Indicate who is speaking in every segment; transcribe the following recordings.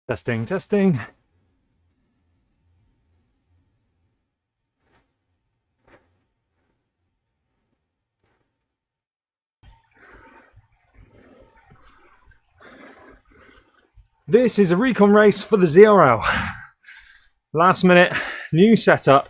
Speaker 1: Testing, testing. This is a Recon race for the ZRL. Last minute, new setup.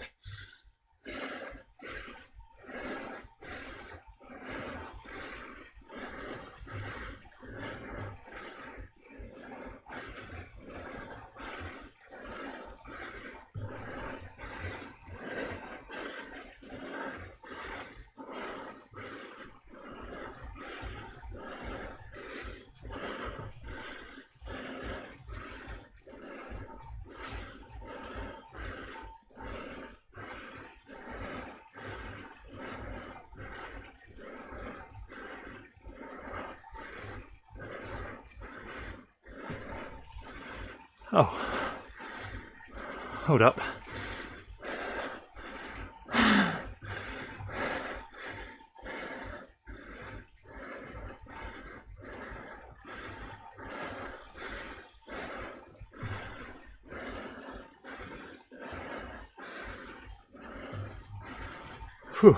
Speaker 1: Oh, hold up. Whew.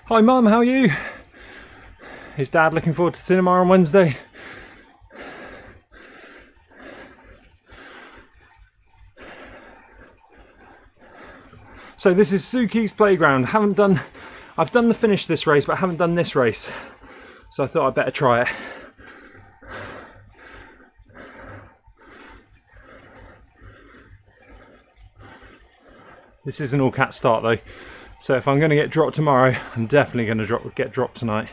Speaker 1: Hi Mum, how are you? Is Dad looking forward to cinema on Wednesday? So this is SUKI'S playground. I've done the finish this race, but I haven't done this race. So I thought I'd better try it. This is an all-cat start though. So if I'm going to get dropped tomorrow, I'm definitely going to get dropped tonight.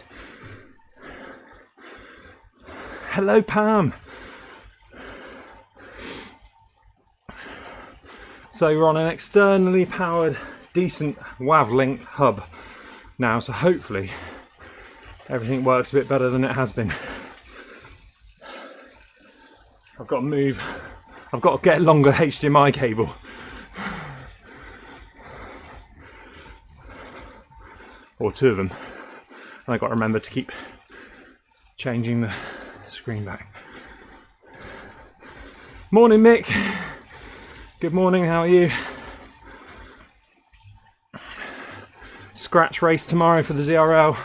Speaker 1: Hello Pam! So we're on an externally powered, decent WAV-link hub now, so hopefully everything works a bit better than it has been. I've got to get a longer HDMI cable. Or two of them, and I've got to remember to keep changing the screen back. Morning Mick, good morning, how are you? Scratch race tomorrow for the ZRL.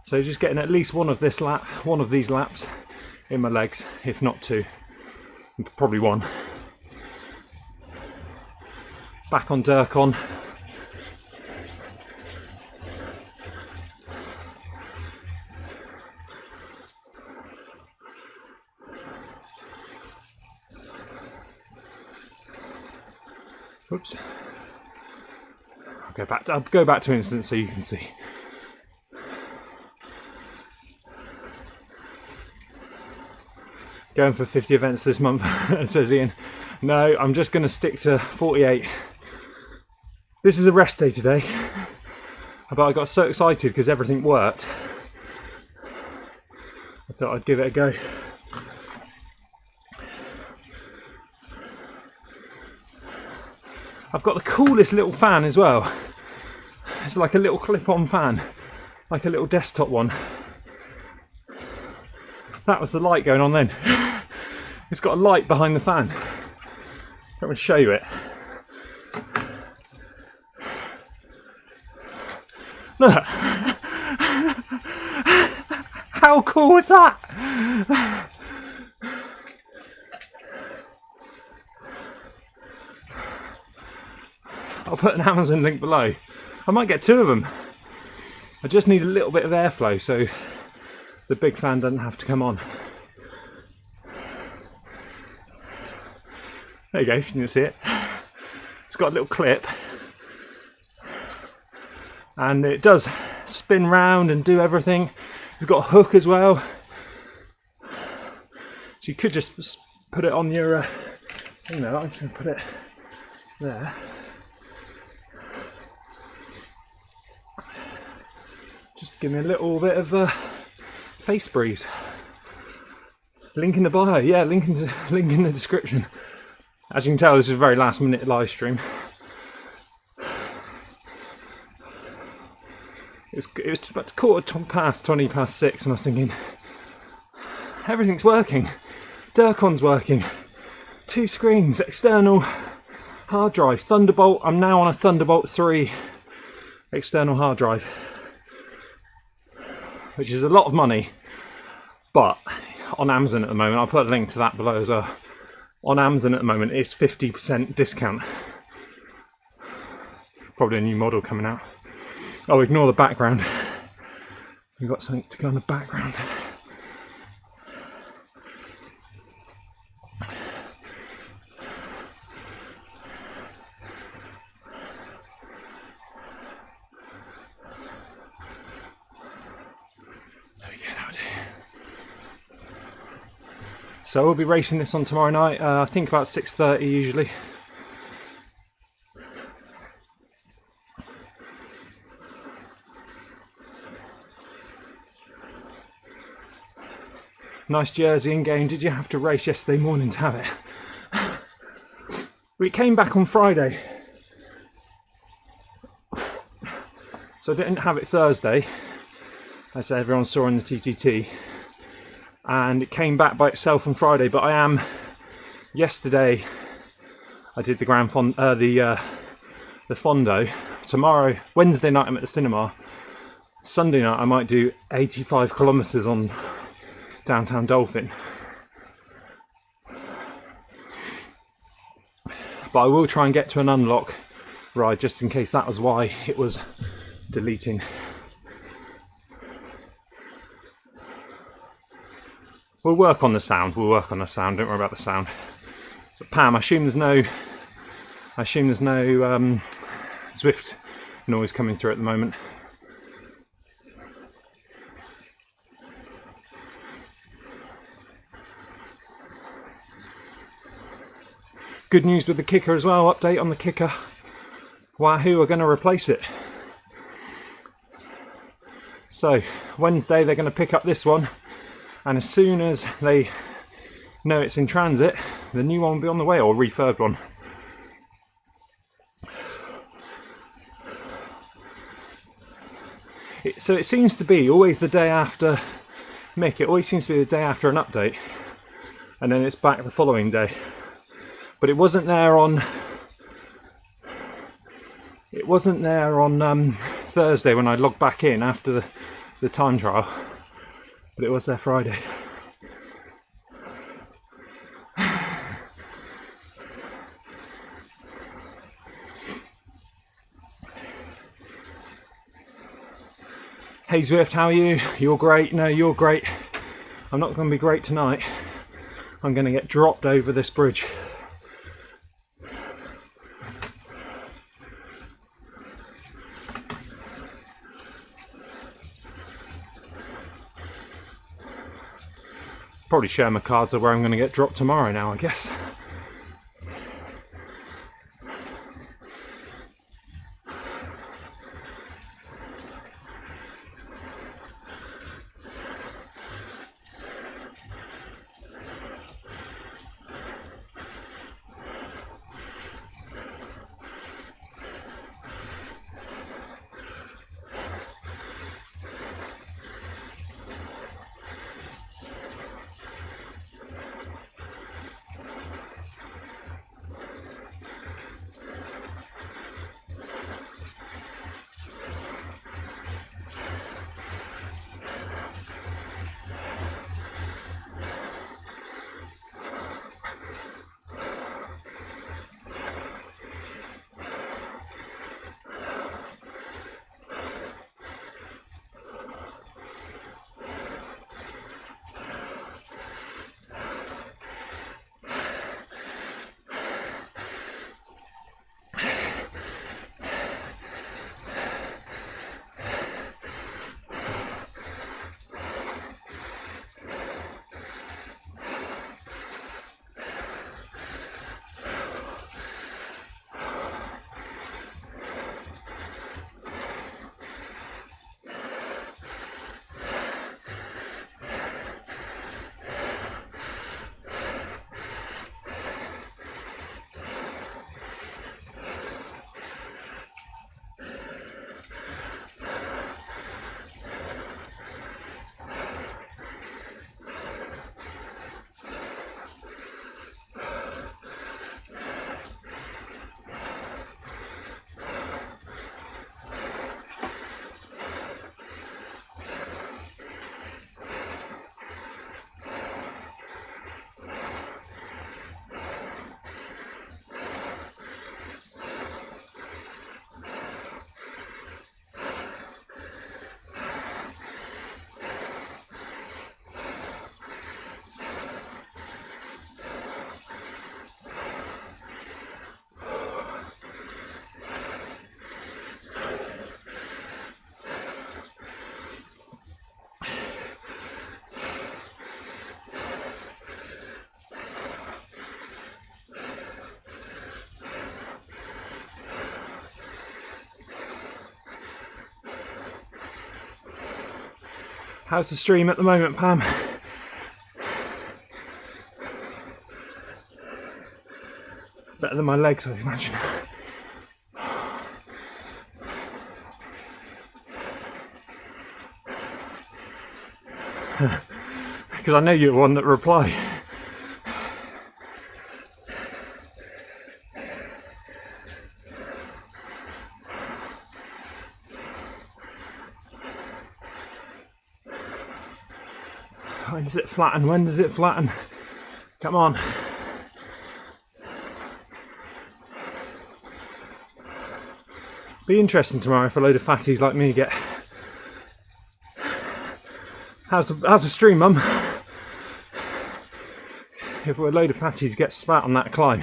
Speaker 1: So just getting at least one of these laps in my legs, if not two, probably one. Back on Recon. Oops. I'll go back to instant so you can see. Going for 50 events this month, says Ian. No, I'm just going to stick to 48. This is a rest day today, but I got so excited because everything worked. I thought I'd give it a go. I've got the coolest little fan as well. It's like a little clip-on fan, like a little desktop one. That was the light going on then. It's got a light behind the fan. Let me show you it. Look. How cool is that? I'll put an Amazon link below. I might get two of them. I just need a little bit of airflow so the big fan doesn't have to come on. There you go, you can see it. It's got a little clip and it does spin round and do everything. It's got a hook as well. So you could just put it on your, I'm just going to put it there. Just give me a little bit of face breeze. Link in the bio, yeah, link in the description. As you can tell, this is a very last minute live stream. It was about 20 past 6 and I was thinking, everything's working. Recon's working. 2 screens, external hard drive, Thunderbolt. I'm now on a Thunderbolt 3 external hard drive, which is a lot of money, but on Amazon at the moment, I'll put a link to that below as well. On Amazon at the moment, it's 50% discount. Probably a new model coming out. Oh, ignore the background. We've got something to go in the background. So we'll be racing this on tomorrow night, I think about 6:30 usually. Nice jersey in game. Did you have to race yesterday morning to have it? We came back on Friday. So I didn't have it Thursday, as everyone saw in the TTT. And it came back by itself on Friday, but yesterday I did the the Fondo. Tomorrow, Wednesday night I'm at the cinema. Sunday night I might do 85 kilometres on downtown Dolphin. But I will try and get to an unlock ride just in case that was why it was deleting. We'll work on the sound. Don't worry about the sound. But Pam, I assume there's no Zwift noise coming through at the moment. Good news with the kicker as well. Update on the kicker. Wahoo are going to replace it. So Wednesday they're going to pick up this one. And as soon as they know it's in transit, the new one will be on the way, or refurbed one. So it seems to be always the day after Mick, it always seems to be the day after an update. And then it's back the following day. But it wasn't there on Thursday when I logged back in after the time trial. But it was there Friday. Hey Zwift, how are you? You're great. No, you're great. I'm not going to be great tonight. I'm going to get dropped over this bridge. Probably share my cards of where I'm going to get dropped tomorrow now, I guess. How's the stream at the moment, Pam? Better than my legs, I imagine. Because I know you're one that reply. When does it flatten? When does it flatten? Come on. Be interesting tomorrow if a load of fatties like me get. How's the stream, Mum? If a load of fatties get spat on that climb.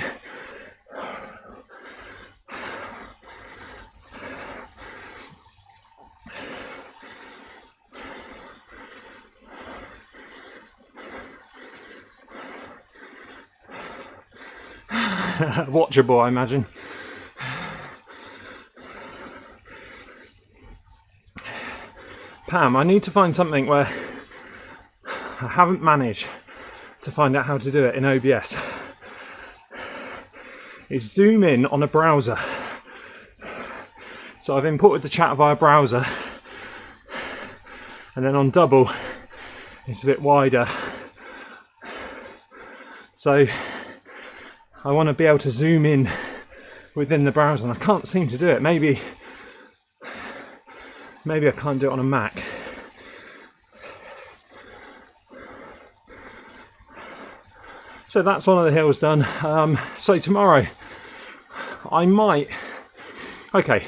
Speaker 1: Watchable, I imagine. Pam, I need to find something where I haven't managed to find out how to do it in OBS. Is zoom in on a browser. So I've imported the chat via browser, and then on double it's a bit wider. So I want to be able to zoom in within the browser, and I can't seem to do it. Maybe I can't do it on a Mac. So that's one of the hills done. So tomorrow, I might... Okay,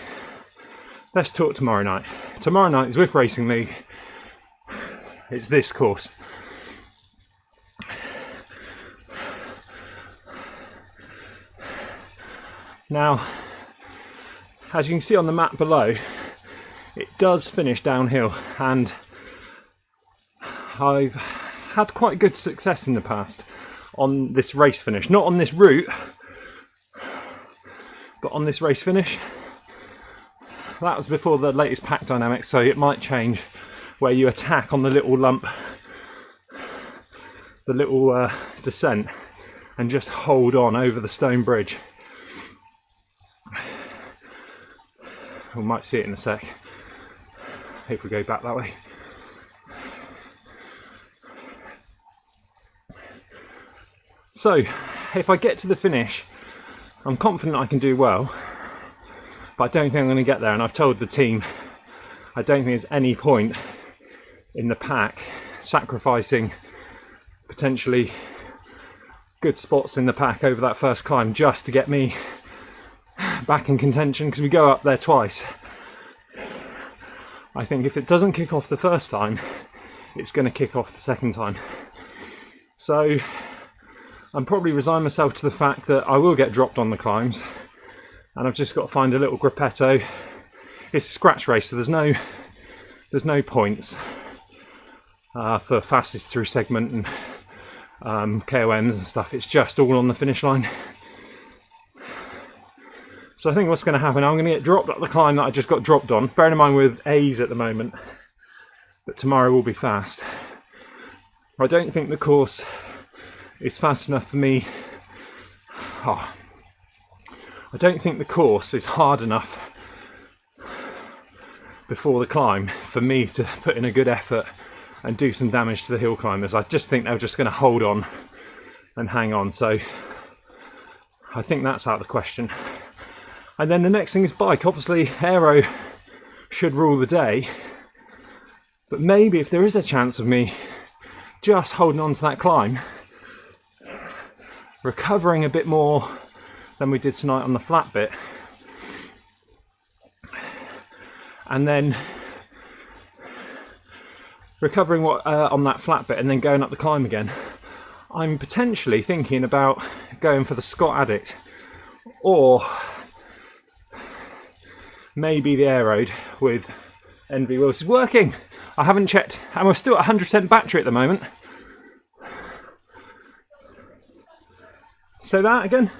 Speaker 1: let's talk tomorrow night. Tomorrow night is Zwift Racing League. It's this course. Now, as you can see on the map below, it does finish downhill, and I've had quite good success in the past on this race finish. Not on this route, but on this race finish. That was before the latest pack dynamics, so it might change where you attack on the little lump, the little descent, and just hold on over the stone bridge. We might see it in a sec if we go back that way. So, if I get to the finish, I'm confident I can do well, but I don't think I'm going to get there, and I've told the team I don't think there's any point in the pack sacrificing potentially good spots in the pack over that first climb just to get me back in contention, because we go up there twice. I think if it doesn't kick off the first time, it's going to kick off the second time. So I'm probably resigning myself to the fact that I will get dropped on the climbs, and I've just got to find a little gruppetto. It's a scratch race, so there's no points for fastest through segment and KOMs and stuff. It's just all on the finish line. So I think what's going to happen, I'm going to get dropped at the climb that I just got dropped on. Bearing in mind with A's at the moment, but tomorrow will be fast. I don't think the course is fast enough for me. I don't think the course is hard enough before the climb for me to put in a good effort and do some damage to the hill climbers. I just think they're just going to hold on and hang on. So I think that's out of the question. And then the next thing is bike. Obviously, aero should rule the day. But maybe if there is a chance of me just holding on to that climb, recovering a bit more than we did tonight on the flat bit, and then recovering on that flat bit and then going up the climb again, I'm potentially thinking about going for the Scott Addict, or maybe the Aeroad with NV wheels. Is working. I haven't checked, and we're still at 100% battery at the moment. Say that again.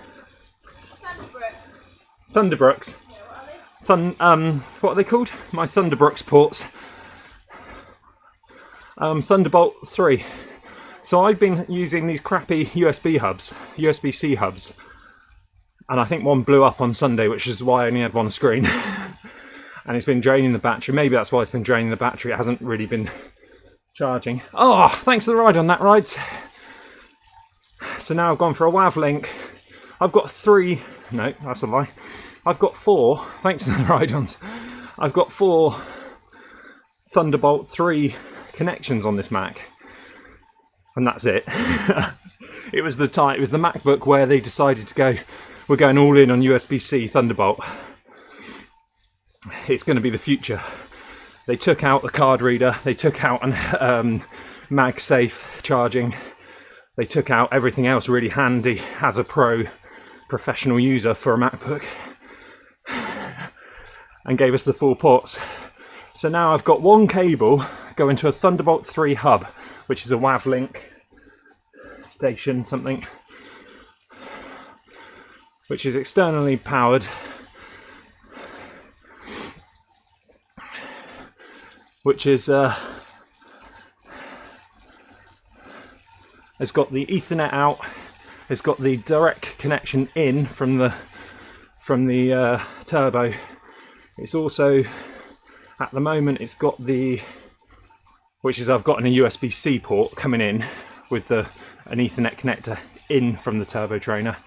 Speaker 1: Thunderbrooks. Yeah, what are they? What are they called? My Thunderbrooks ports. Thunderbolt 3. So I've been using these crappy USB-C hubs, and I think one blew up on Sunday, which is why I only had one screen. And it's been draining the battery. Maybe that's why it's been draining the battery. It hasn't really been charging. Oh, thanks for the ride on that, Rides. So now I've gone for a WAV link. I've got 3, no, that's a lie. I've got 4, thanks for the ride-ons. I've got 4 Thunderbolt 3 connections on this Mac. And that's it. It was the MacBook where they decided to go, we're going all in on USB-C Thunderbolt. It's going to be the future. They took out the card reader, they took out an MagSafe charging, they took out everything else really handy as a professional user for a MacBook, and gave us the 4 ports. So now I've got one cable going to a Thunderbolt 3 hub, which is a WAV link station something, which is externally powered, which is has got the Ethernet out, it's got the direct connection in from the turbo. It's also, at the moment, it's got the, which is I've got a USB-C port coming in with an Ethernet connector in from the turbo trainer.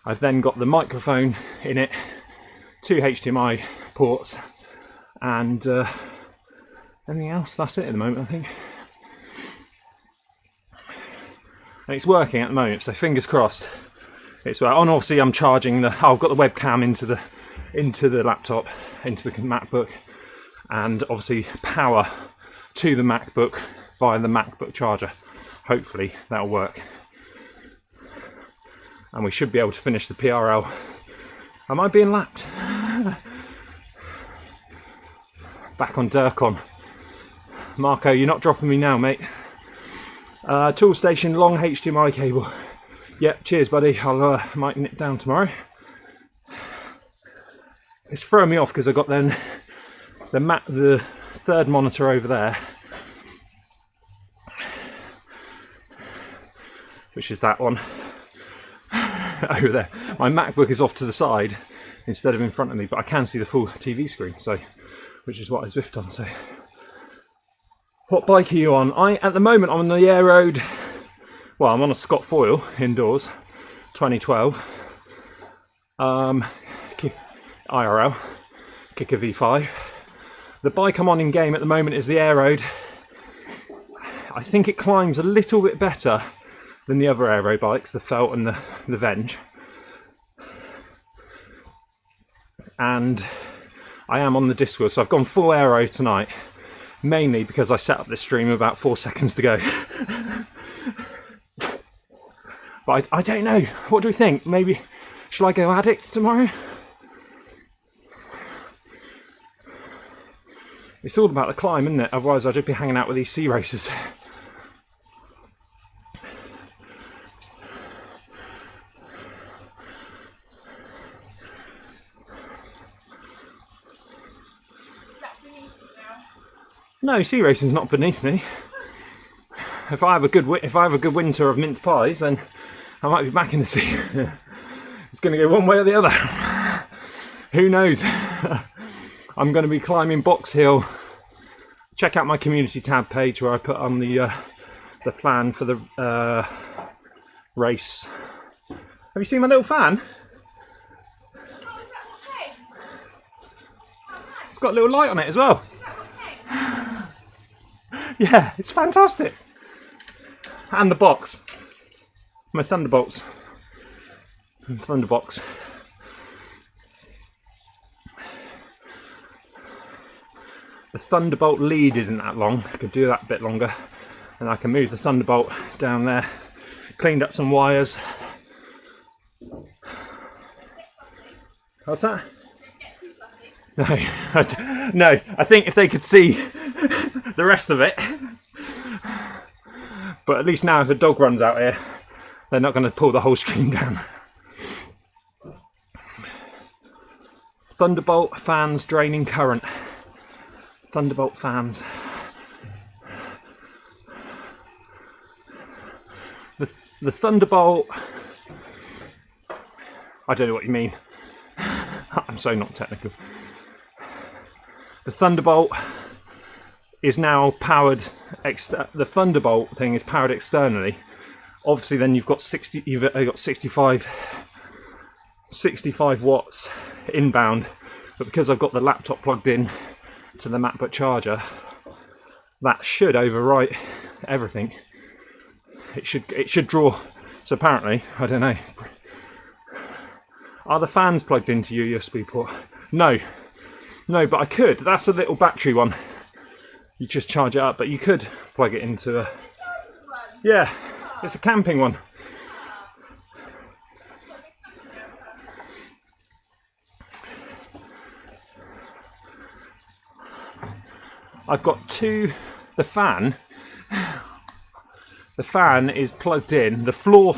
Speaker 1: I've then got the microphone in it, 2 HDMI ports, and anything else. That's it at the moment, I think. And it's working at the moment, so fingers crossed. It's well. And obviously, I'm charging I've got the webcam into the laptop, into the MacBook, and obviously power to the MacBook via the MacBook charger. Hopefully that'll work, and we should be able to finish the PRL. Am I being lapped? Back on Recon. Marco, you're not dropping me now, mate. Tool station, long HDMI cable. Yep, cheers, buddy. I might nip down tomorrow. It's throwing me off because I've got then the third monitor over there, which is that one over there. My MacBook is off to the side instead of in front of me, but I can see the full TV screen, so which is what I Zwift on. So, what bike are you on? At the moment I'm on the Air Road. Well, I'm on a Scott Foil indoors, 2012. IRL, Kicker V5. The bike I'm on in game at the moment is the Air Road. I think it climbs a little bit better than the other aero bikes, the Felt and the Venge. And I am on the disc wheel, so I've gone full aero tonight, mainly because I set up this stream about 4 seconds to go. But I don't know. What do we think? Maybe, shall I go Addict tomorrow? It's all about the climb, isn't it? Otherwise I'd just be hanging out with these sea racers. No, sea racing's not beneath me. If I have a good winter of mince pies, then I might be back in the sea. It's going to go one way or the other. Who knows? I'm going to be climbing Box Hill. Check out my community tab page where I put on the plan for the race. Have you seen my little fan? It's got a little light on it as well. Yeah, it's fantastic. And the box. My Thunderbolts. Thunderbox. The Thunderbolt lead isn't that long. I could do that a bit longer. And I can move the Thunderbolt down there. Cleaned up some wires. What's that? No, I think if they could see the rest of it. But at least now if a dog runs out here, they're not going to pull the whole stream down. Thunderbolt fans draining current. Thunderbolt fans. the Thunderbolt, I don't know what you mean. I'm so not technical. The Thunderbolt is now powered. The Thunderbolt thing is powered externally. Obviously, then you've got 65 watts inbound. But because I've got the laptop plugged in to the MacBook charger, that should overwrite everything. It should draw. So apparently, I don't know. Are the fans plugged into your USB port? No, but I could. That's a little battery one. You just charge it up, but you could plug it into a. Yeah, it's a camping one. I've got two. The fan is plugged in. The floor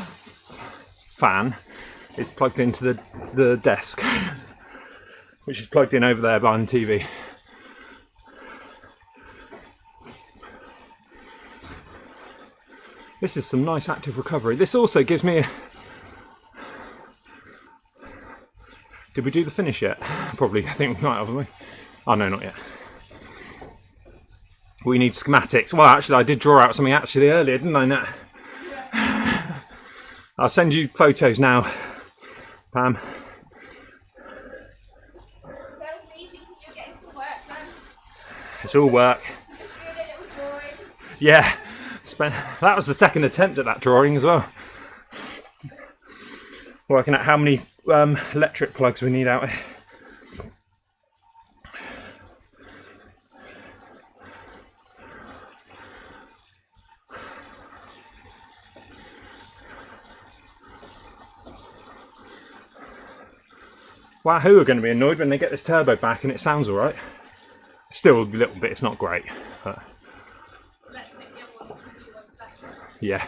Speaker 1: fan is plugged into the desk, which is plugged in over there behind the TV. This is some nice active recovery. This also gives me a... Did we do the finish yet? Probably. I think we might have, haven't we? Oh no, not yet. We need schematics. Well, actually, I did draw out something actually earlier, didn't I, Nat? Yeah. I'll send you photos now, Pam. It's all work. Yeah, that was the second attempt at that drawing as well. Working out how many electric plugs we need out here. Wahoo are going to be annoyed when they get this turbo back and it sounds alright. Still a little bit, it's not great. But... yeah.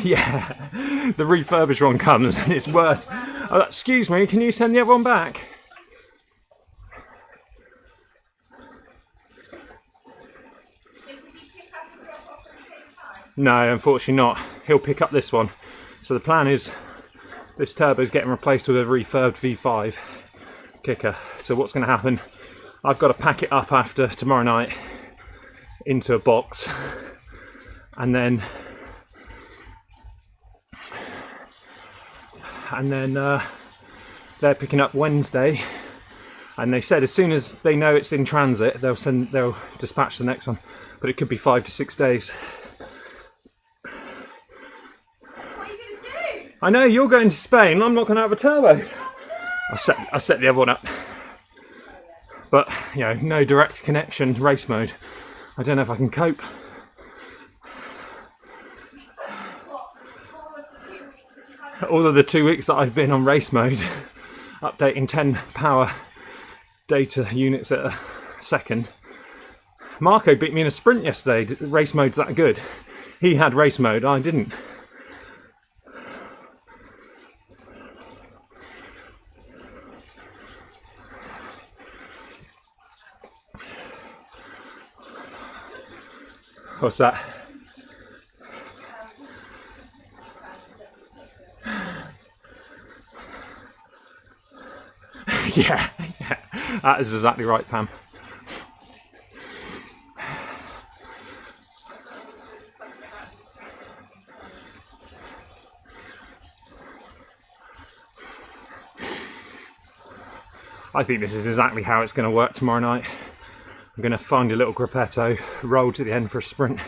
Speaker 1: Yeah. The refurbished one comes and it's worse. Oh, excuse me, can you send the other one back? No, unfortunately not. He'll pick up this one. So the plan is this turbo is getting replaced with a refurbed V5 kicker. So what's going to happen, I've got to pack it up after tomorrow night into a box, and then they're picking up Wednesday, and they said as soon as they know it's in transit they'll dispatch the next one, but it could be 5 to 6 days. I know, you're going to Spain, I'm not going to have a turbo. I set the other one up. But, you know, no direct connection, race mode. I don't know if I can cope. All of the 2 weeks that I've been on race mode, updating 10 power data units at a second. Marco beat me in a sprint yesterday. Race mode's that good. He had race mode, I didn't. What's that? Yeah, that is exactly right, Pam. I think this is exactly how it's going to work tomorrow night. I'm going to find a little gruppetto, roll to the end for a sprint.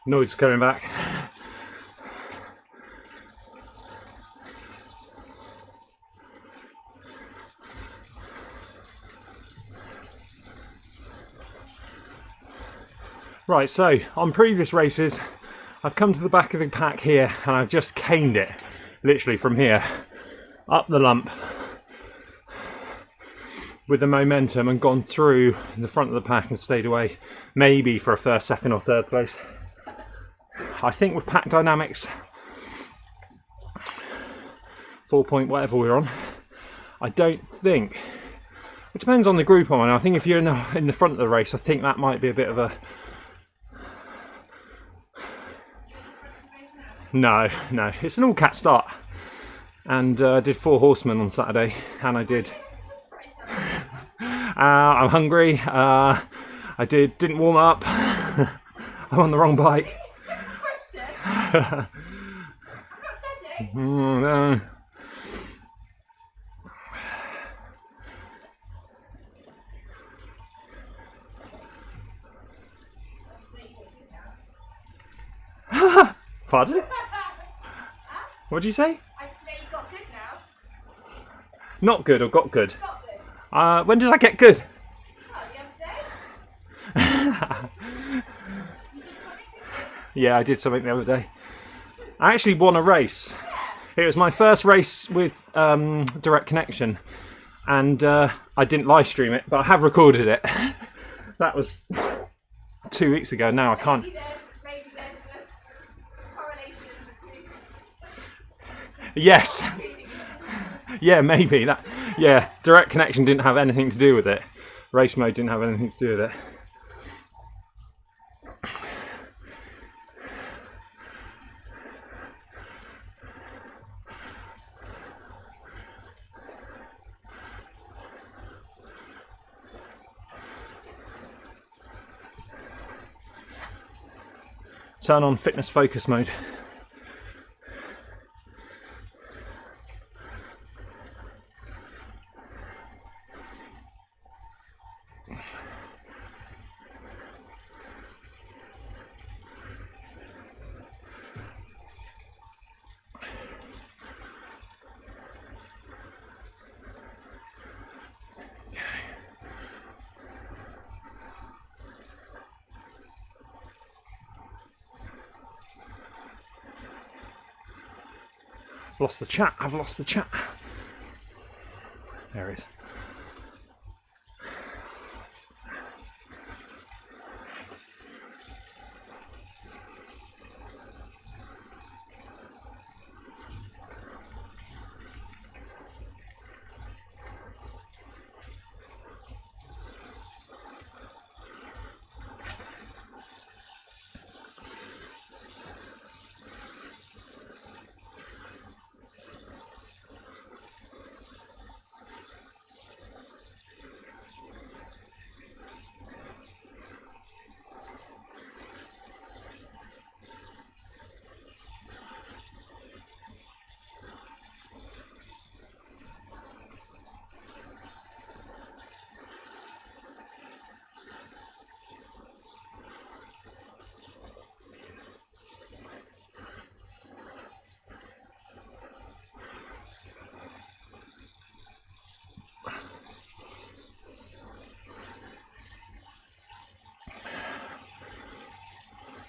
Speaker 1: Noise is coming back. Right, so on previous races, I've come to the back of the pack here and I've just caned it, literally from here, up the lump with the momentum and gone through the front of the pack and stayed away, maybe for a first, second or third place. I think with pack dynamics, 4 point whatever we're on, I don't think, it depends on the group I'm on. I think if you're in the front of the race, I think that might be a bit of a, no, it's an all-cat start. And I did 4 horsemen on Saturday, and I did, I'm hungry, I didn't warm up, I'm on the wrong bike. No. Pardon? What did you say?
Speaker 2: I said you got good now.
Speaker 1: Not good or got good?
Speaker 2: Got good.
Speaker 1: When did I get good?
Speaker 2: Oh, the other day?
Speaker 1: Yeah, I did something the other day. I actually won a race. It was my first race with Direct Connection, and I didn't live stream it, but I have recorded it. That was 2 weeks ago. Now I can't.
Speaker 2: Maybe there's a correlation between.
Speaker 1: Yes. Yeah, maybe that. Yeah, Direct Connection didn't have anything to do with it. Race mode didn't have anything to do with it. Turn on fitness focus mode. Lost the chat. I've lost the chat. There it is.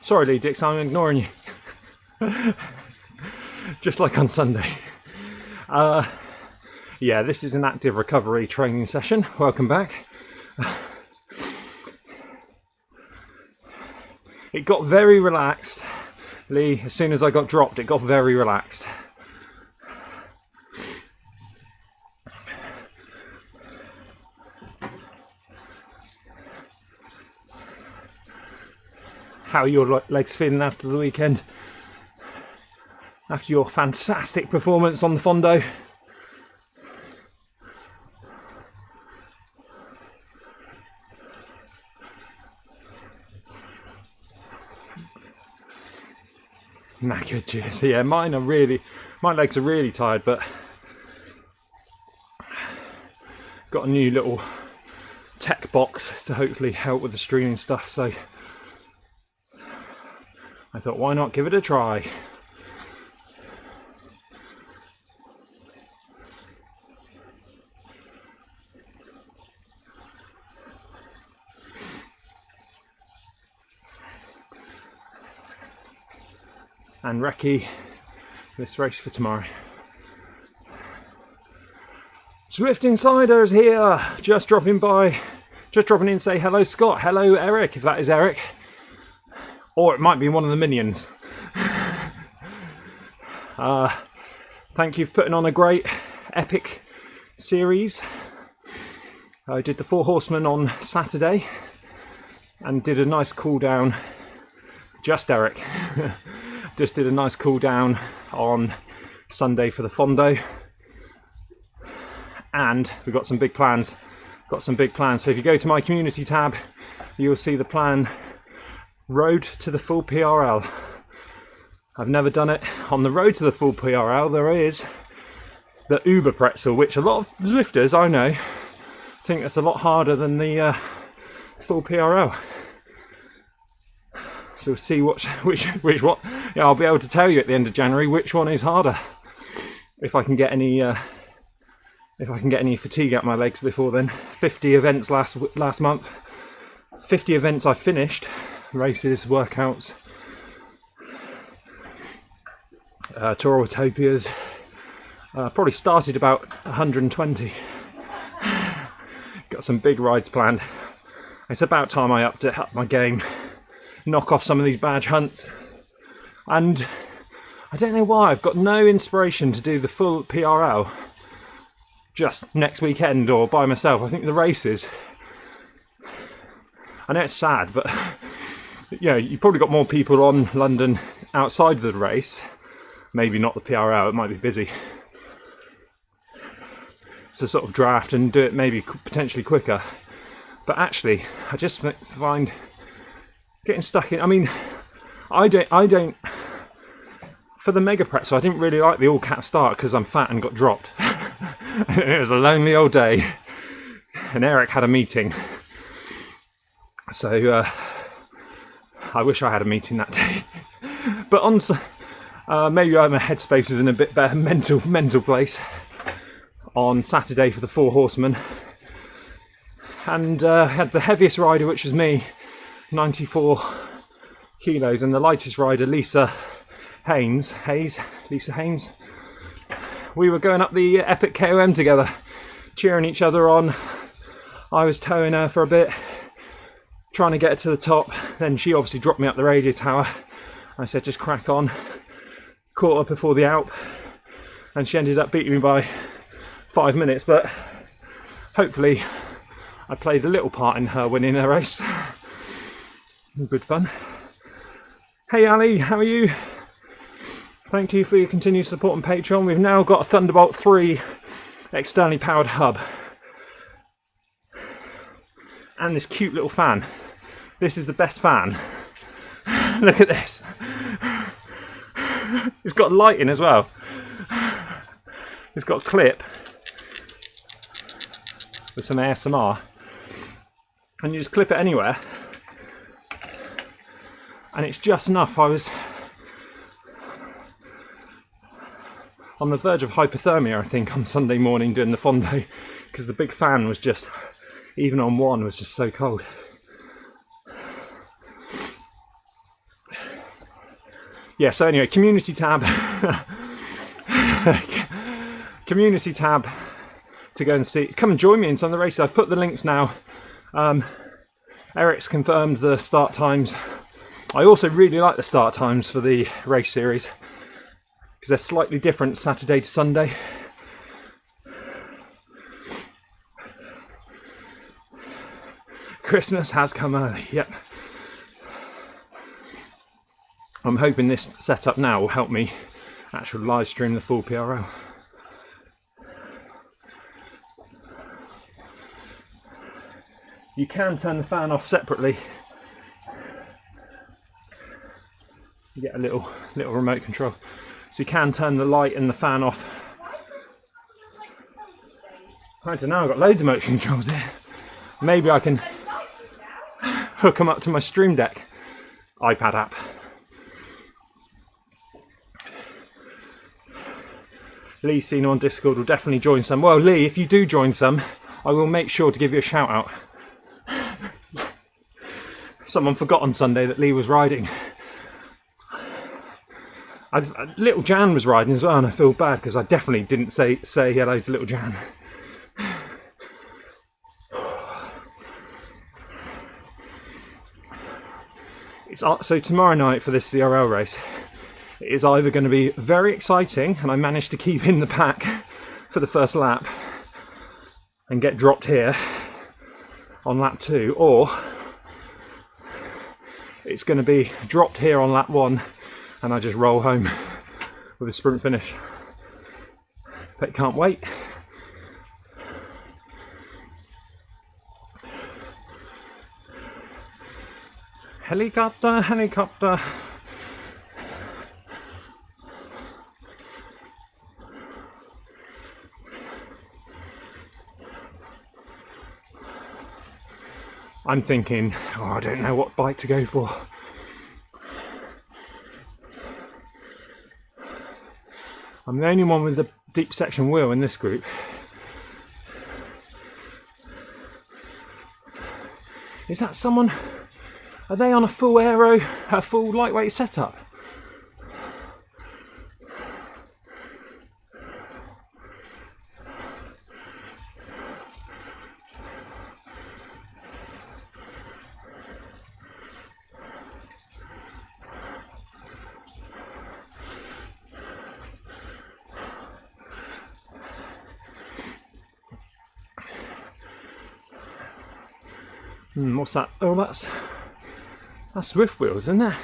Speaker 1: Sorry, Lee Dix, I'm ignoring you. Just like on Sunday. Yeah, this is an active recovery training session. Welcome back. It got very relaxed. Lee, as soon as I got dropped, it got very relaxed. How are your legs feeling after the weekend? After your fantastic performance on the Fondo? Knackered, cheers. Yeah, my legs are really tired, but got a new little tech box to hopefully help with the streaming stuff, so I thought, why not give it a try? And recce this race for tomorrow. Zwift Insiders here, just dropping in to say hello Scott, hello Eric, if that is Eric, or it might be one of the minions. Thank you for putting on a great epic series. I did the Four Horsemen on Saturday and did a nice cool down, just Eric. Just did a nice cool down on Sunday for the Fondo, and we've got some big plans. So if you go to my community tab, you'll see the plan, Road to the Full PRL. I've never done it. On the Road to the Full PRL, there is the Uber pretzel, which a lot of Zwifters I know think that's a lot harder than the Full PRL. So we'll see which one. Yeah, I'll be able to tell you at the end of January which one is harder. If I can get any fatigue out my legs before then. 50 events last month. 50 events I finished. Races, workouts, tour utopias. Probably started about 120. Got some big rides planned. It's about time I upped my game. Knock off some of these badge hunts, and I don't know why I've got no inspiration to do the full PRL just next weekend or by myself. I think the races, I know it's sad, but you probably got more people on London outside of the race, maybe not the PRL, it might be busy, to sort of draft and do it maybe potentially quicker. But actually I just find getting stuck in, I mean, I don't, for the mega pretzel, I didn't really like the all cat start because I'm fat and got dropped. It was a lonely old day, and Eric had a meeting, so I wish I had a meeting that day. But maybe my headspace was in a bit better mental place on Saturday for the Four Horsemen, and had the heaviest rider, which was me, 94 kilos, and the lightest rider, Lisa Haynes. We were going up the epic KOM together, cheering each other on. I was towing her for a bit, trying to get her to the top. Then she obviously dropped me up the radio tower. I said, just crack on. Caught her before the Alp, and she ended up beating me by 5 minutes, but hopefully I played a little part in her winning a race. Good fun. Hey Ali, how are you? Thank you for your continued support on Patreon. We've now got a Thunderbolt 3 externally powered hub. And this cute little fan. This is the best fan. Look at this. It's got lighting as well. It's got a clip with some ASMR. And you just clip it anywhere. And it's just enough. I was on the verge of hypothermia, I think, on Sunday morning doing the Fondo, because the big fan was just, even on one, was just so cold. Yeah, so anyway, community tab. Community tab to go and see. Come and join me in some of the races. I've put the links now. Eric's confirmed the start times. I also really like the start times for the race series because they're slightly different Saturday to Sunday. Christmas has come early, yep. I'm hoping this setup now will help me actually live stream the full PRL. You can turn the fan off separately. You get a little remote control, so you can turn the light and the fan off. I don't know, I've got loads of motion controls here. Maybe I can hook them up to my Stream Deck iPad app. Lee's seen on Discord, will definitely join some. Well, Lee, if you do join some, I will make sure to give you a shout out. Someone forgot on Sunday that Lee was riding. Little Jan was riding as well, and I feel bad because I definitely didn't say hello to little Jan. So tomorrow night for this ZRL race, it is either going to be very exciting and I manage to keep in the pack for the first lap and get dropped here on lap 2, or it's going to be dropped here on lap 1 and I just roll home with a sprint finish. But can't wait. Helicopter, helicopter. I'm thinking, I don't know what bike to go for. I'm the only one with the deep section wheel in this group. Is that someone? Are they on a full aero, a full lightweight setup? What's that? Oh, that's Zwift wheels, isn't it?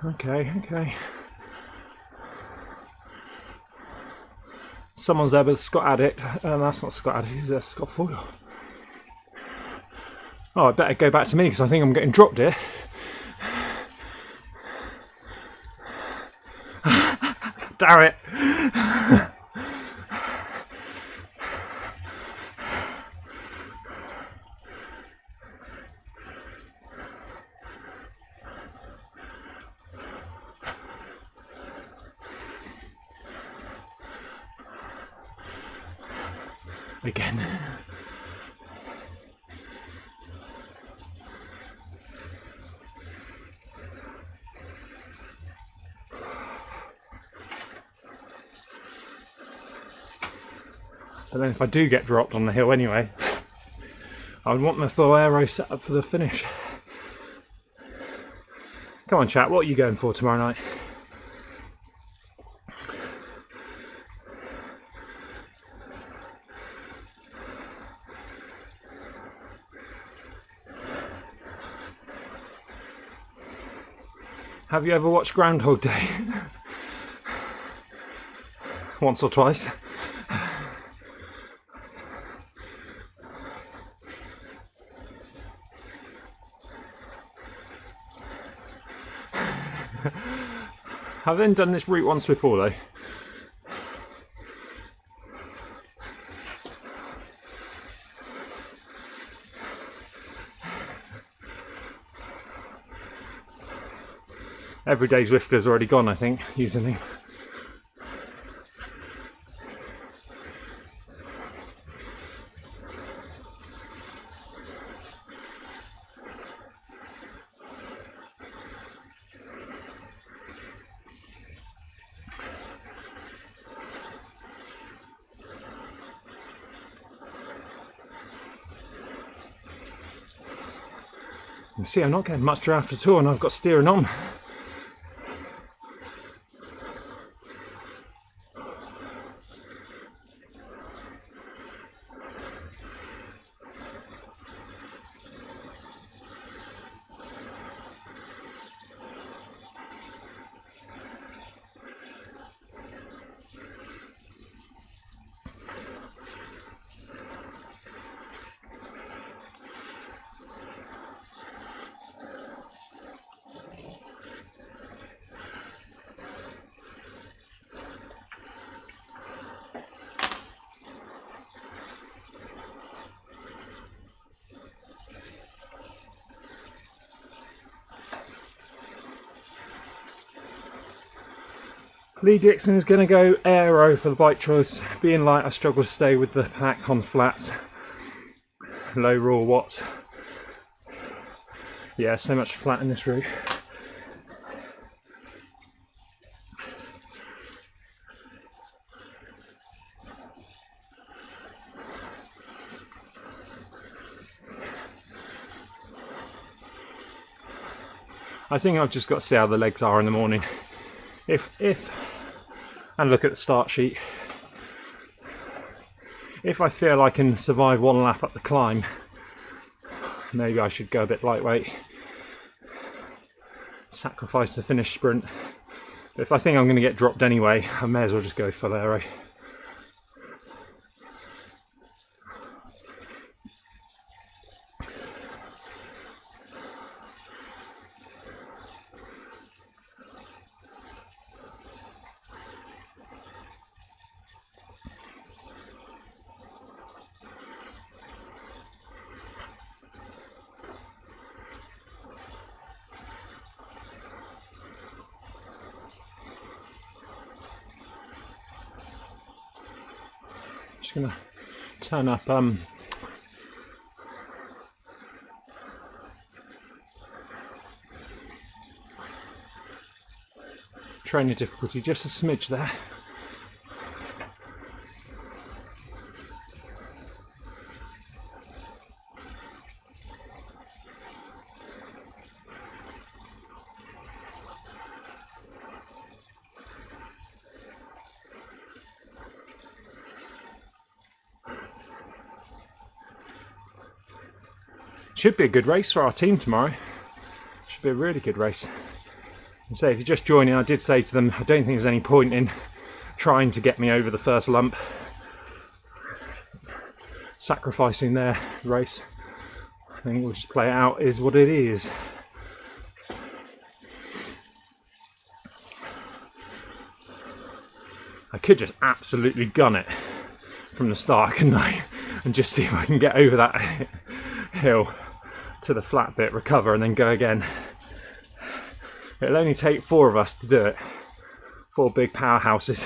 Speaker 1: Okay. Someone's there with Scott Addict. That's not Scott Addict, is that Scott Foyle? Oh, I better go back to me because I think I'm getting dropped here. Damn it! Again. But then if I do get dropped on the hill anyway, I would want my full aero set up for the finish. Come on chat, what are you going for tomorrow night? Have you ever watched Groundhog Day? Once or twice. I've then done this route once before though. Everyday Zwifter's already gone, I think, using him. You see, I'm not getting much draft at all, and I've got steering on. Lee Dixon is going to go aero for the bike choice. Being light, I struggle to stay with the pack on flats. Low raw watts. Yeah, so much flat in this route. I think I've just got to see how the legs are in the morning. And look at the start sheet. If I feel I can survive one lap up the climb, maybe I should go a bit lightweight. Sacrifice the finish sprint. But if I think I'm going to get dropped anyway, I may as well just go full aero. Just gonna turn up training difficulty just a smidge there. Should be a good race for our team tomorrow. Should be a really good race. And so if you're just joining, I did say to them, I don't think there's any point in trying to get me over the first lump. Sacrificing their race. I think we'll just play it out, is what it is. I could just absolutely gun it from the start, couldn't I? And just see if I can get over that hill to the flat bit, recover, and then go again. It'll only take 4 of us to do it. 4 big powerhouses.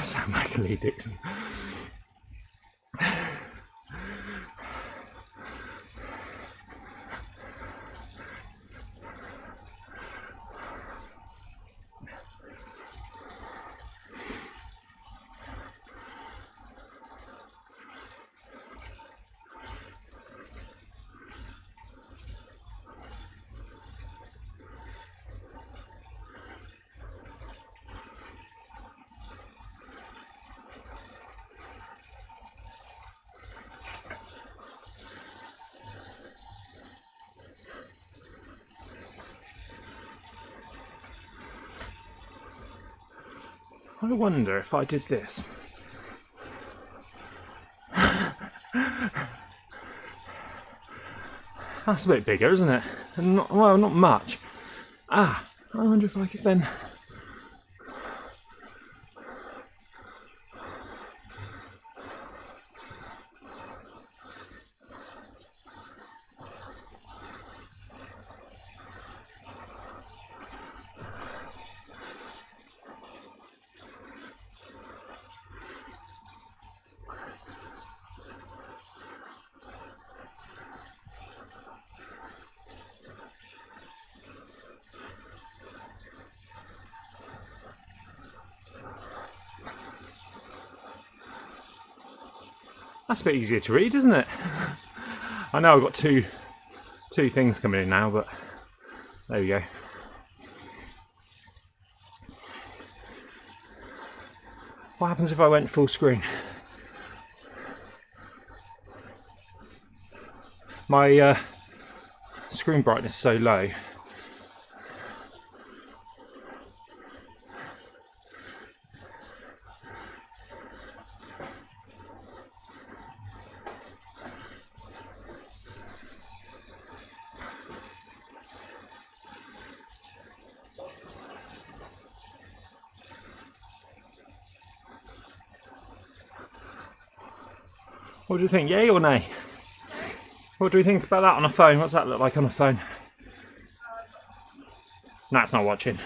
Speaker 1: Sound like Lee Dixon. I wonder if I did this. That's a bit bigger, isn't it? And not, well, not much. I wonder if I could then... That's a bit easier to read, isn't it? I know I've got two things coming in now, but there we go. What happens if I went full screen? My screen brightness is so low. What do you think, yay or nay? What do we think about that on a phone? What's that look like on a phone? No, it's not watching.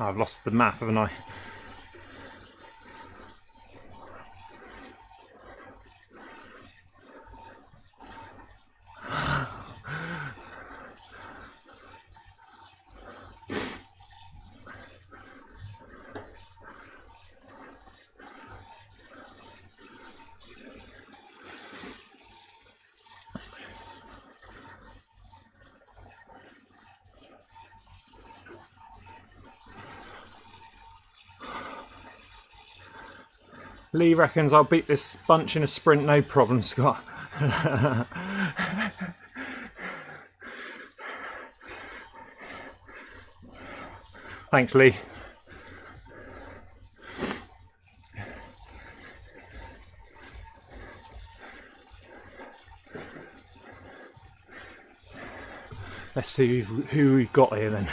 Speaker 1: Oh, I've lost the map, haven't I? Lee reckons I'll beat this bunch in a sprint, no problem, Scott. Thanks, Lee. Let's see who we've got here then.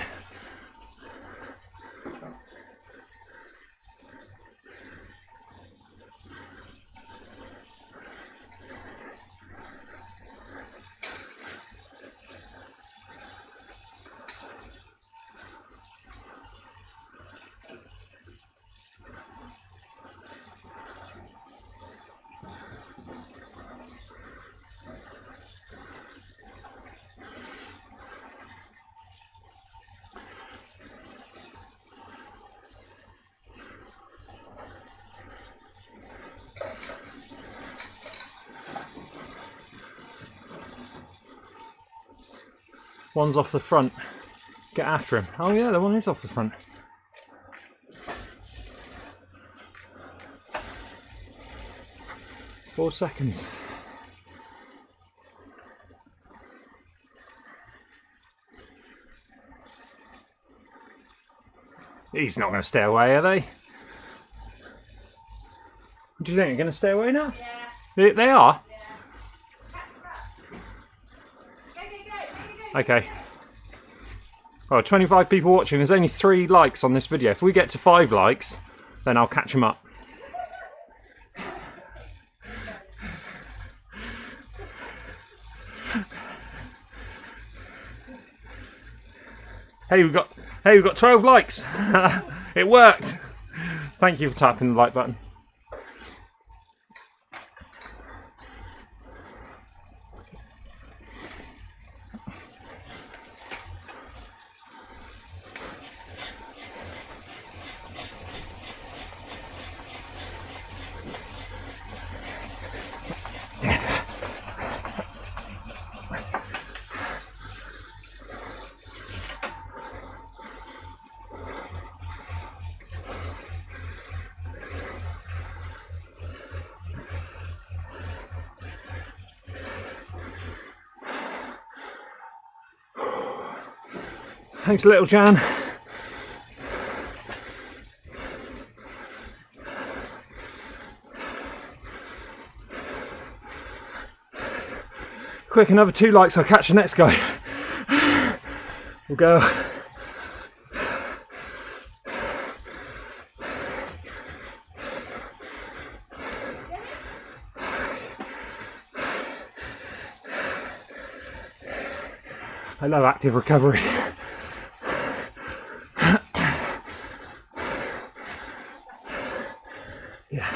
Speaker 1: One's off the front. Get after him. Oh yeah, the one is off the front. Four seconds. He's not going to stay away, are they? What do you think? They're going to stay away now?
Speaker 2: Yeah.
Speaker 1: They are?
Speaker 2: Yeah. Go.
Speaker 1: Okay. Well, 25 people watching. There's only 3 likes on this video. If we get to 5 likes, then I'll catch them up. Hey, we've got 12 likes. It worked. Thank you for tapping the like button. Thanks, little Jan. Quick, another 2 likes, I'll catch the next guy. We'll go. I love active recovery. Yeah.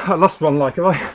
Speaker 1: I lost one like, have I?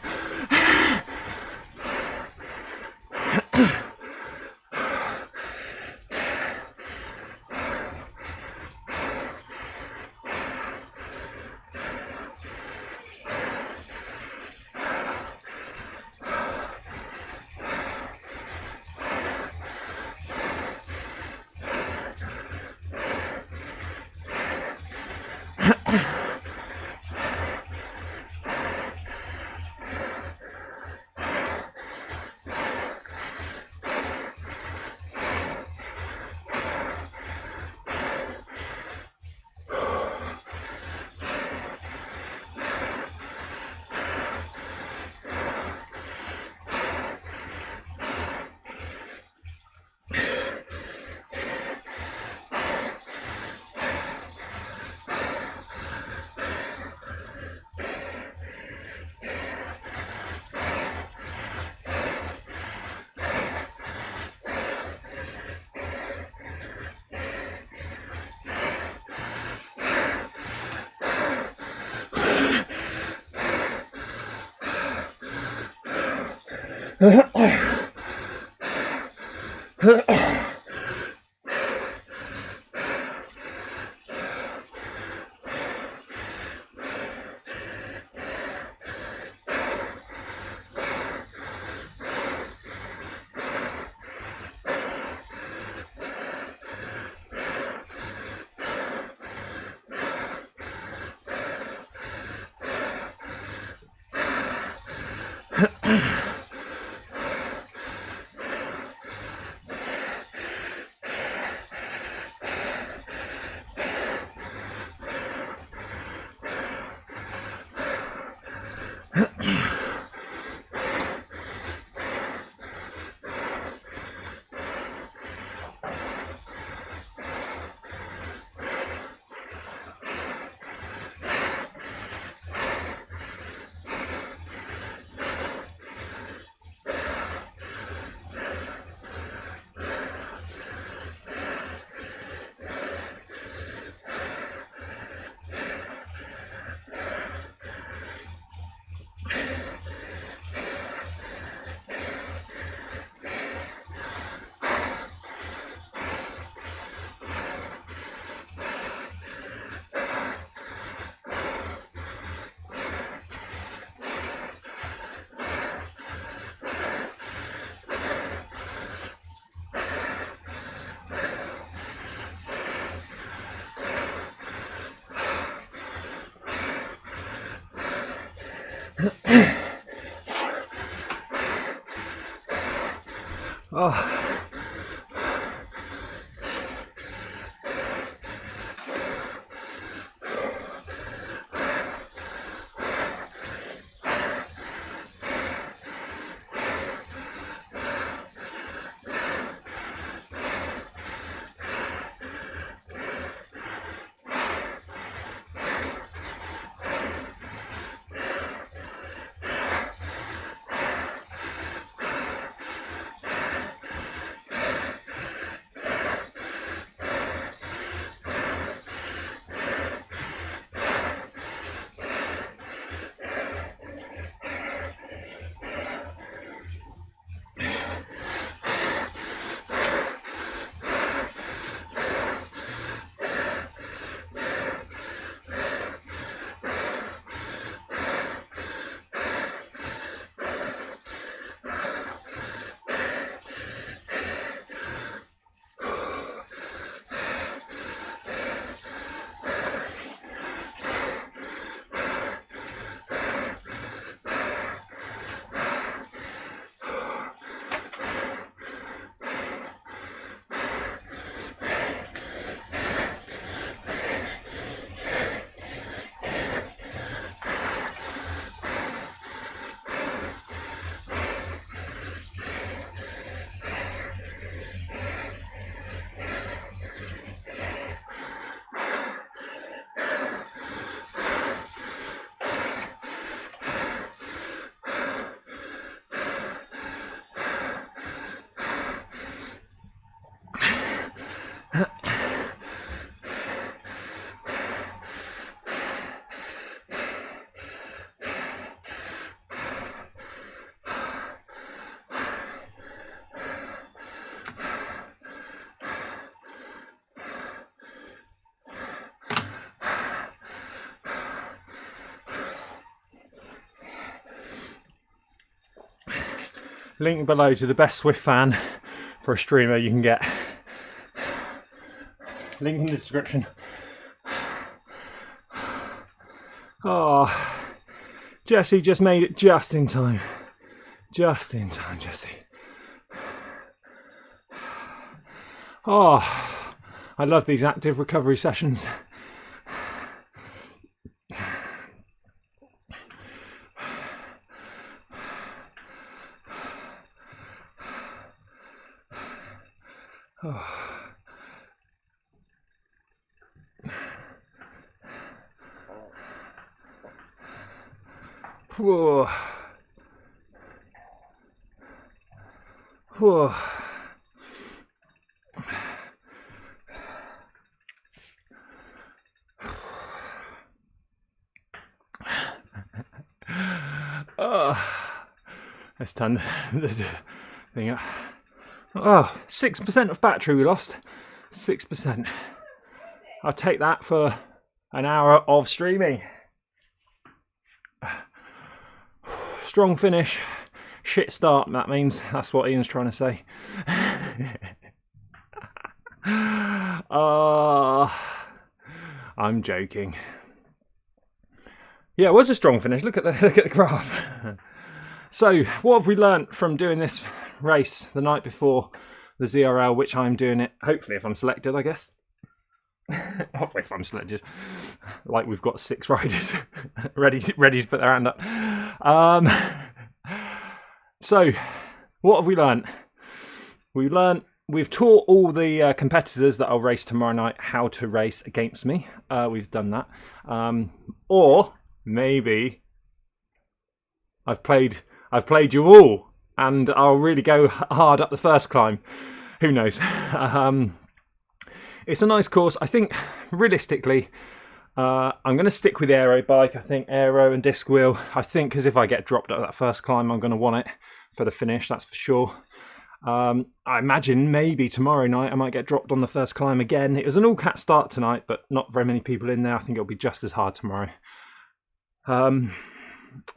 Speaker 1: Oh. Link below to the best Zwift fan for a streamer you can get. Link in the description. Oh, Jessie just made it just in time. Just in time, Jessie. Oh, I love these active recovery sessions. Oh. Whoa. Whoa. Oh. Let's turn the thing up. Oh, 6% of battery we lost. 6%. I'll take that for an hour of streaming. Strong finish, shit start, that means. That's what Ian's trying to say. I'm joking. Yeah, it was a strong finish. Look at the graph. So, what have we learnt from doing this race the night before the ZRL, which I'm doing it, hopefully, if I'm selected, I guess. Hopefully, if I'm selected. Like we've got 6 riders ready to put their hand up. So, what have we learnt? We've taught all the competitors that I'll race tomorrow night how to race against me. We've done that. Or maybe I've played you all, and I'll really go hard up the first climb. Who knows? It's a nice course. I think, realistically, I'm going to stick with the aero bike. I think aero and disc wheel. I think because if I get dropped at that first climb, I'm going to want it for the finish, that's for sure. I imagine maybe tomorrow night I might get dropped on the first climb again. It was an all-cat start tonight, but not very many people in there. I think it'll be just as hard tomorrow.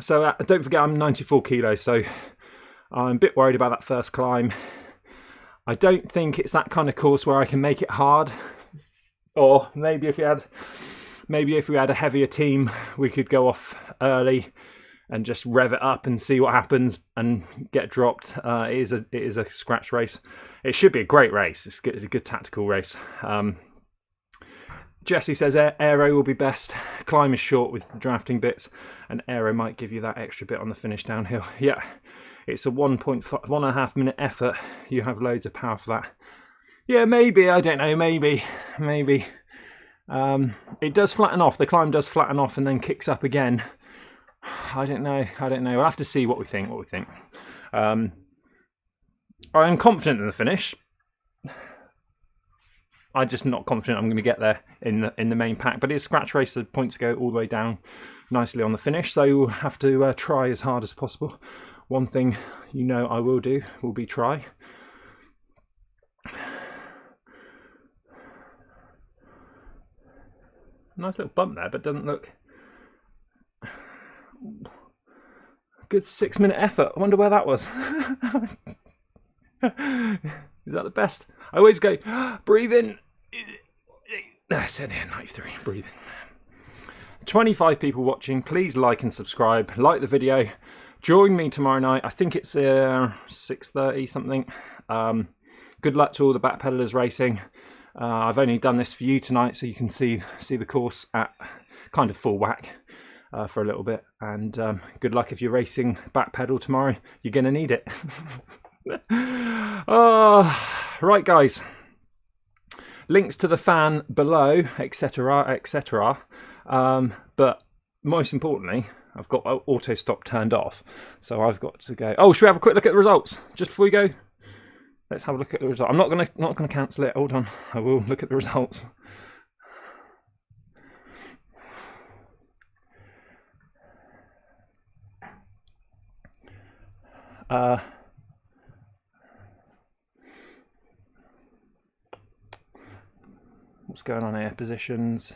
Speaker 1: So don't forget I'm 94 kilos, so I'm a bit worried about that first climb. I don't think it's that kind of course where I can make it hard. Or maybe if we had a heavier team, we could go off early and just rev it up and see what happens and get dropped. It is a scratch race. It should be a great race. It's a good tactical race. Jesse says aero will be best. Climb is short with the drafting bits, and aero might give you that extra bit on the finish downhill. Yeah, it's a 1.5 minute effort. You have loads of power for that. Yeah, maybe, I don't know, maybe. It does flatten off. The climb does flatten off and then kicks up again. I don't know. We'll have to see what we think. I'm confident in the finish. I'm just not confident I'm going to get there in the main pack. But it's scratch race, so the points go all the way down nicely on the finish. So we'll have to try as hard as possible. One thing you know I will do will be try. Nice little bump there, but doesn't look... Good 6 minute effort. I wonder where that was. Is that the best? I always go, breathe in. That's it, 93, breathe in. 25 people watching. Please like and subscribe. Like the video. Join me tomorrow night. I think it's 6:30 something. Good luck to all the backpedalers racing. I've only done this for you tonight, so you can see the course at kind of full whack for a little bit. And good luck if you're racing backpedal tomorrow. You're going to need it. Right, guys. Links to the fan below, etc., etc. But most importantly, I've got auto stop turned off, so I've got to go. Oh, should we have a quick look at the results just before we go? Let's have a look at the result. I'm not gonna cancel it. Hold on, I will look at the results. What's going on here? Positions.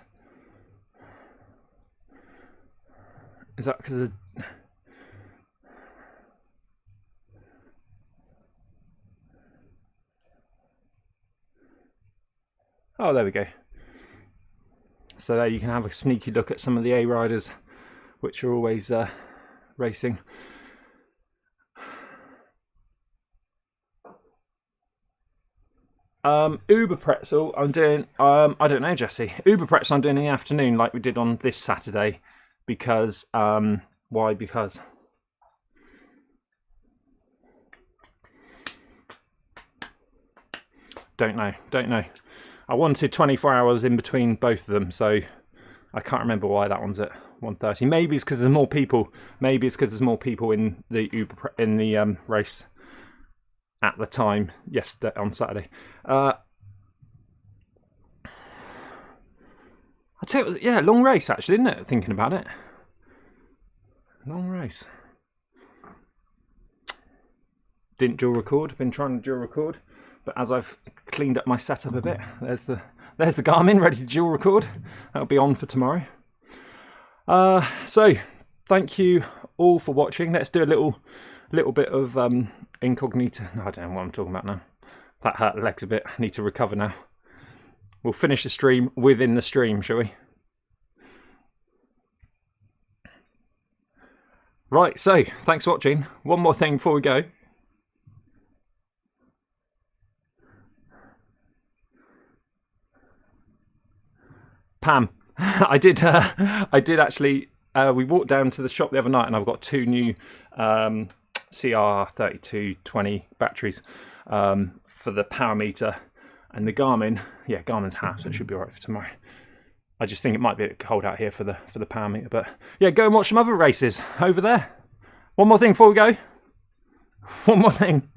Speaker 1: Is that because of... Oh, there we go. So there you can have a sneaky look at some of the A riders, which are always racing. Uber Pretzel I'm doing, I don't know, Jesse. Uber Pretzel I'm doing in the afternoon like we did on this Saturday. Because, why? Because don't know. I wanted 24 hours in between both of them, so I can't remember why that one's at 1:30. Maybe it's because there's more people. Maybe it's because there's more people in the race at the time yesterday on Saturday. I tell you, yeah, long race actually, isn't it? Thinking about it, long race. didn't dual record. Been trying to dual record, but as I've cleaned up my setup a bit, there's the Garmin ready to dual record. That'll be on for tomorrow. So thank you all for watching. Let's do a little bit of incognito. No, I don't know what I'm talking about now. That hurt the legs a bit. I need to recover now. We'll finish the stream within the stream, shall we? Right, so thanks for watching. One more thing before we go. Pam, I did actually. We walked down to the shop the other night, and I've got 2 new CR3220 batteries for the power meter and the Garmin. Yeah, Garmin's half, so it should be alright for tomorrow. I just think it might be a bit cold out here for the power meter, but yeah, go and watch some other races over there. One more thing before we go. One more thing.